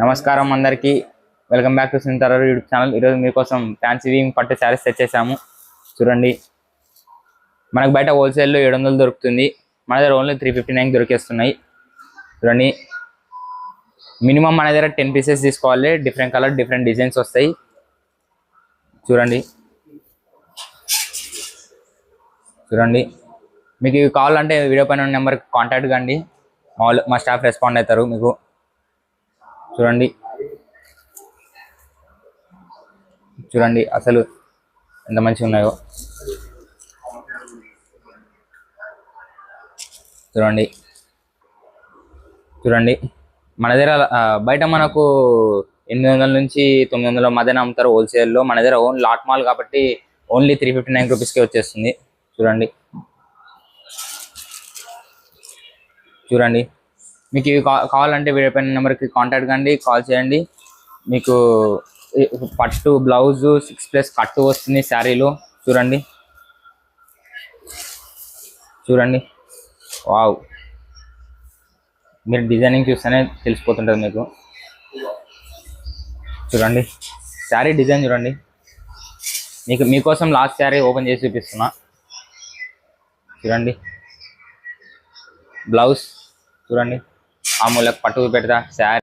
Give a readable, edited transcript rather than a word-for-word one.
నమస్కారం అందరికీ, welcome back to Sintara YouTube channel. ఈరోజు మీకోసం ఫ్యాన్సీ వీవింగ్ పట్టు శారీస్ తెచ్చేసాము. చూడండి, మనకు బయట హోల్సేల్లో 700 దొరుకుతుంది, మన దగ్గర ఓన్లీ 359 దొరికేస్తున్నాయి. చూడండి, మినిమం మన దగ్గర 10 పీసెస్ తీసుకోవాలి. డిఫరెంట్ కలర్ డిఫరెంట్ డిజైన్స్ వస్తాయి. చూడండి చూడండి మీకు ఇవి కావాలంటే వీడియో పైన నెంబర్కి కాంటాక్ట్ కండి, మా స్టాఫ్ రెస్పాండ్ అవుతారు మీకు. చూడండి చూడండి అసలు ఎంత మంచిగా ఉన్నాయో. చూడండి చూడండి మన దగ్గర బయట మనకు 800 నుంచి 900 మధ్యన అమ్ముతారు హోల్సేల్లో. మన దగ్గర ఓన్ లాట్ మాల్ కాబట్టి ఓన్లీ 359 రూపీస్కి వచ్చేస్తుంది. చూడండి చూడండి మీకు ఇవి కావాలంటే వీడియో పైన నెంబర్కి కాంటాక్ట్ కండి, కాల్ చేయండి. మీకు పట్టు బ్లౌజు 6+ కట్టు వస్తుంది శారీలో. చూడండి చూడండి వావ్, మీరు డిజైనింగ్ చూస్తేనే తెలిసిపోతుంటుంది మీకు. చూడండి శారీ డిజైన్ చూడండి. మీకోసం లాస్ట్ శారీ ఓపెన్ చేసి చూపిస్తున్నా. చూడండి బ్లౌజ్ చూడండి, ఆ మూలకు పట్టు పెడతా శారీ.